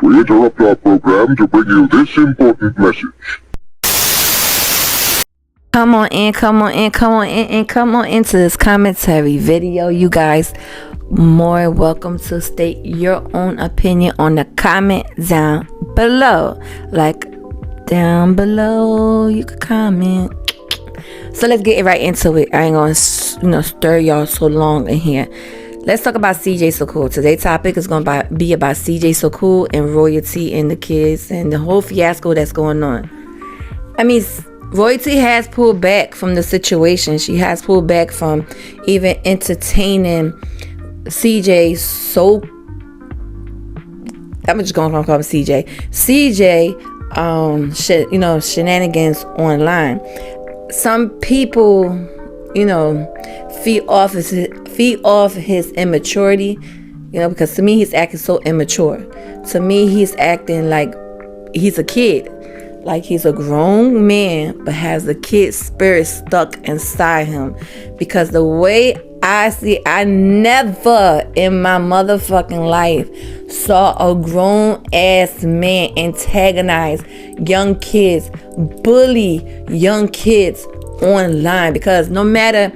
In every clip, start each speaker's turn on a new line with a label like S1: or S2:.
S1: We interrupt our program to bring you this important message.
S2: Come on into this commentary video, you guys. More welcome to state your own opinion on the comment down below. Like down below, you can comment. So let's get right into it. I ain't gonna stir y'all so long in here. Let's talk about cjsocool. Today's topic is going to be about cjsocool and royalty and the kids and the whole fiasco that's going on. I mean, royalty has pulled back from the situation. She has pulled back from even entertaining CJ. So I'm just going to call him CJ. CJ, shenanigans online. Some people, feed off his immaturity, because to me he's acting so immature. To me he's acting like he's a kid, like he's a grown man but has a kid spirit stuck inside him. Because the way I see, I never in my motherfucking life saw a grown ass man antagonize young kids, bully young kids online. Because no matter,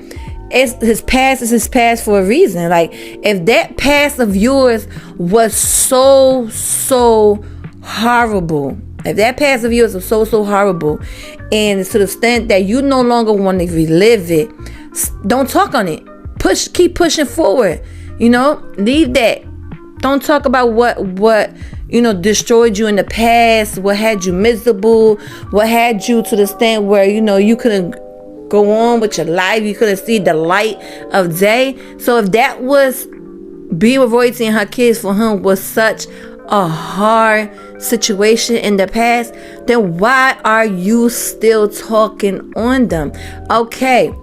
S2: his past is his past for a reason. Like, if that past of yours was so horrible, if that past of yours was so horrible, and to the extent that you no longer want to relive it, don't talk on it. Keep pushing forward. Leave that. Don't talk about what destroyed you in the past, what had you miserable, what had you to the extent where you couldn't go on with your life, you couldn't see the light of day. So if that was being with royalty and her kids for him was such a hard situation in the past, then why are you still talking on them? Okay,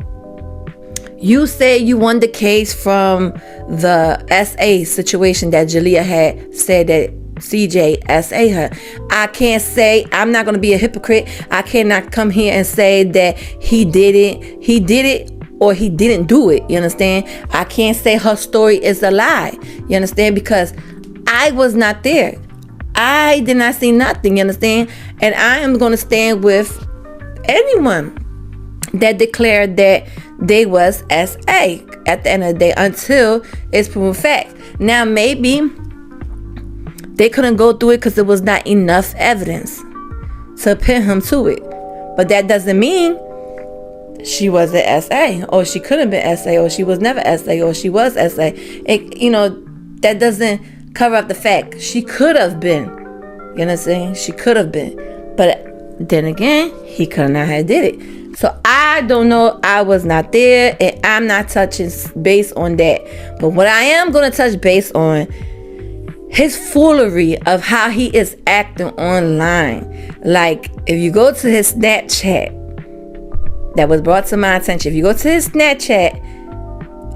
S2: you say you won the case from the SA situation that Jalea had said that CJ SA her. I can't say, I'm not going to be a hypocrite. I cannot come here and say that he did it or he didn't do it. You understand? I can't say her story is a lie. You understand? Because I was not there. I did not see nothing. You understand? And I am going to stand with anyone that declared that they was SA at the end of the day until it's proven fact. Now maybe they couldn't go through it because there was not enough evidence to pin him to it. But that doesn't mean she was an SA, or she couldn't be SA, or she was never SA, or she was SA. That doesn't cover up the fact. She could have been. You know what I'm saying? She could have been. But then again, he could not have did it. So I don't know. I was not there, and I'm not touching base on that. But what I am going to touch base on, his foolery of how he is acting online. Like, if you go to his Snapchat, that was brought to my attention. If you go to his Snapchat,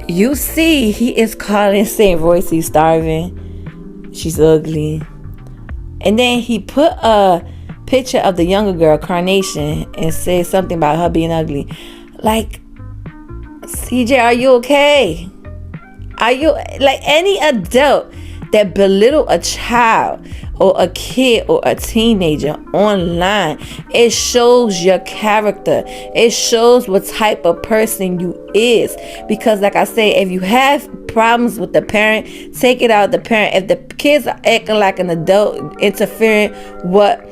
S2: you see he is calling St. Royce starving. She's ugly. And then he put a picture of the younger girl, Carnation, and said something about her being ugly. Like, CJ, are you okay? Are you, like, any adult that belittle a child or a kid or a teenager online, it shows your character. It shows what type of person you is. Because like I say, if you have problems with the parent, take it out of the parent. If the kids are acting like an adult, interfering what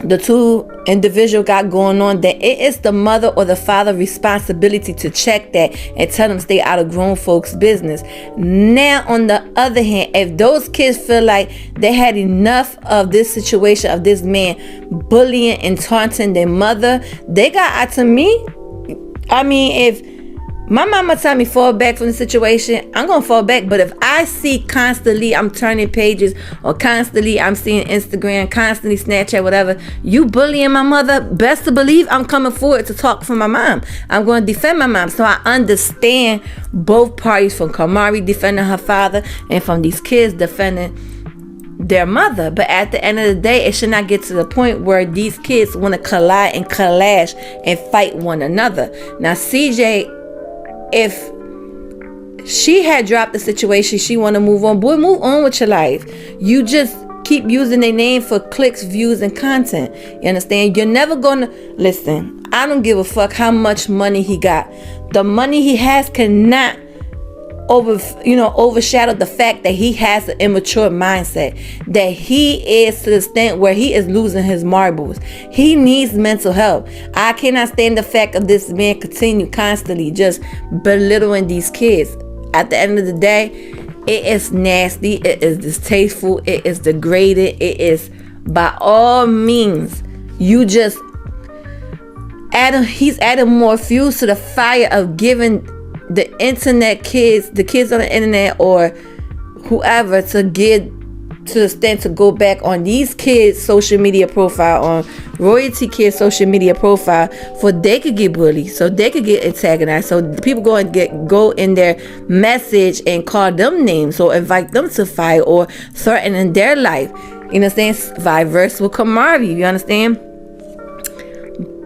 S2: the two individual got going on, then it is the mother or the father responsibility to check that and tell them stay out of grown folks' business. Now, on the other hand, if those kids feel like they had enough of this situation, of this man bullying and taunting their mother, they got, to me, I mean, if my mama tell me fall back from the situation, I'm gonna fall back. But if I see constantly I'm turning pages, or constantly I'm seeing Instagram, constantly Snapchat, whatever, you bullying my mother, best to believe I'm coming forward to talk for my mom. I'm going to defend my mom. So I understand both parties, from Kamari defending her father and from these kids defending their mother. But at the end of the day, it should not get to the point where these kids want to collide and clash and fight one another. Now, CJ, if she had dropped the situation, she want to move on, boy, move on with your life. You just keep using their name for clicks, views, and content. You understand? You're never gonna listen. I don't give a fuck how much money he got. The money he has cannot overshadow the fact that he has an immature mindset, that he is to the extent where he is losing his marbles. He needs mental help. I cannot stand the fact of this man continue constantly just belittling these kids. At the end of the day, it is nasty, it is distasteful, it is degraded, it is by all means, he's adding more fuel to the fire of giving the internet kids, the kids on the internet or whoever, to get to the extent to go back on these kids' social media profile, on royalty kids' social media profile, for they could get bullied, so they could get antagonized, so people go in their message and call them names or invite them to fight or threaten in their life. You understand? Vice versa with Kamari. You understand?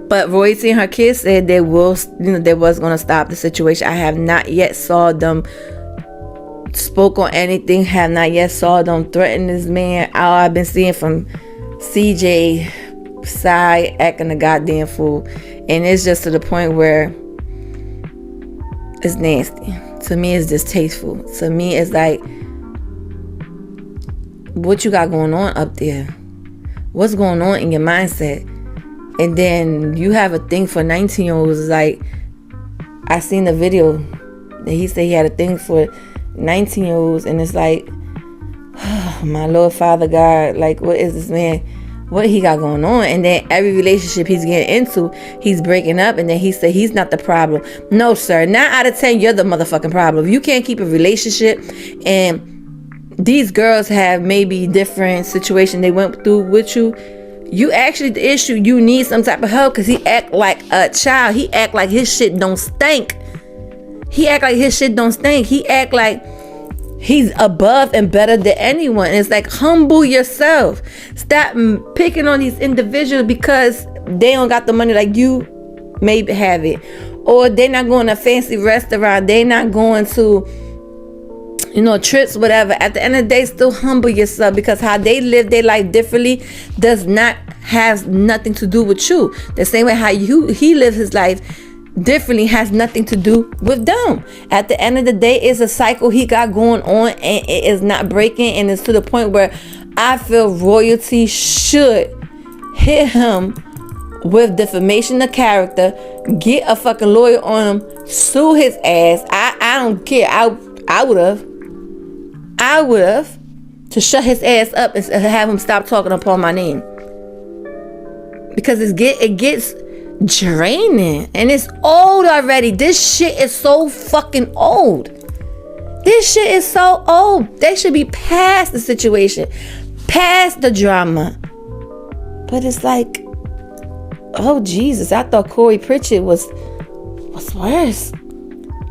S2: But Royalty and her kids said they was going to stop the situation. I have not yet saw them spoke on anything. Have not yet saw them threaten this man. All I've been seeing from CJ side acting a goddamn fool, and it's just to the point where it's nasty. To me, it's distasteful. To me, it's like, what you got going on up there? What's going on in your mindset? And then you have a thing for 19-year-olds. Like, I seen the video that he said he had a thing for 19-year-olds, and it's like, oh, my Lord Father God, like, what is this man? What he got going on? And then every relationship he's getting into, he's breaking up, and then he said he's not the problem. No, sir. 9 out of 10, you're the motherfucking problem. You can't keep a relationship, and these girls have maybe different situation they went through with you. You actually the issue. You need some type of help, because he act like a child. He act like his shit don't stink. He act like his shit don't stink. He act like he's above and better than anyone. It's like, humble yourself. Stop picking on these individuals because they don't got the money like you maybe have it, or they're not going to a fancy restaurant. They're not going to, trips, whatever. At the end of the day, still humble yourself, because how they live their life differently has nothing to do with you. The same way how he lives his life differently has nothing to do with them. At the end of the day, it's a cycle he got going on, and it is not breaking, and it's to the point where I feel Royalty should hit him with defamation of character, get a fucking lawyer on him, sue his ass. I don't care. I would have to shut his ass up and have him stop talking upon my name, because it gets draining, and it's old already. This shit is so fucking old. This shit is so old. They should be past the situation, past the drama. But it's like, oh Jesus, I thought Corey Pritchett was worse,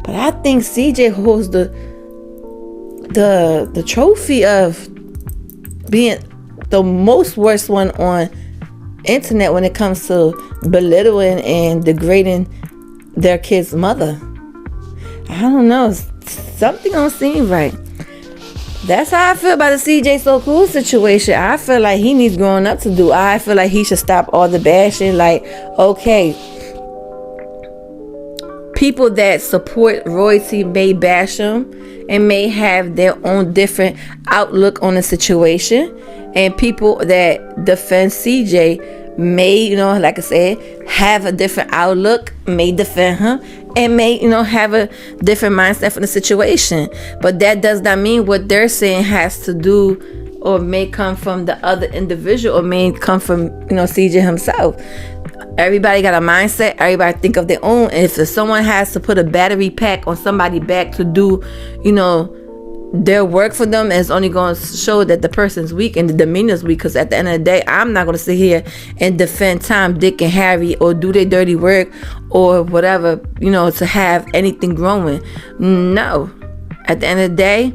S2: but I think CJ holds the trophy of being the most worst one on internet when it comes to belittling and degrading their kid's mother. I don't know, something don't seem right. That's how I feel about the cjsocool situation. I feel like he needs growing up to do. I feel like he should stop all the bashing. Like, okay, people that support Royalty may bash him and may have their own different outlook on the situation, and people that defend CJ may, like I said, have a different outlook, may defend him, and may, have a different mindset for the situation. But that does not mean what they're saying has to do or may come from the other individual, or may come from, CJ himself. Everybody got a mindset. Everybody think of their own. And if someone has to put a battery pack on somebody's back to do, their work for them, is only going to show that the person's weak and the demeanor's weak. Because at the end of the day, I'm not going to sit here and defend Tom, Dick, and Harry, or do their dirty work or whatever, to have anything growing. No. At the end of the day,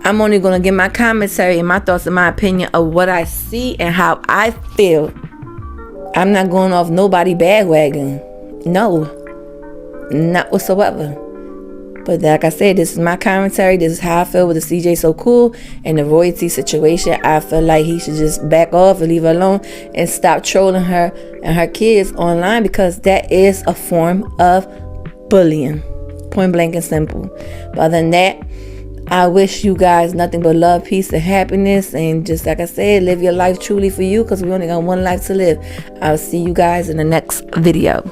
S2: I'm only going to give my commentary and my thoughts and my opinion of what I see and how I feel. I'm not going off nobody bandwagon. No. Not whatsoever. But like I said, this is my commentary. This is how I feel with the CJ So Cool and the royalty situation. I feel like he should just back off and leave her alone and stop trolling her and her kids online, because that is a form of bullying. Point blank and simple. But other than that, I wish you guys nothing but love, peace, and happiness. And just like I said, live your life truly for you, because we only got one life to live. I'll see you guys in the next video.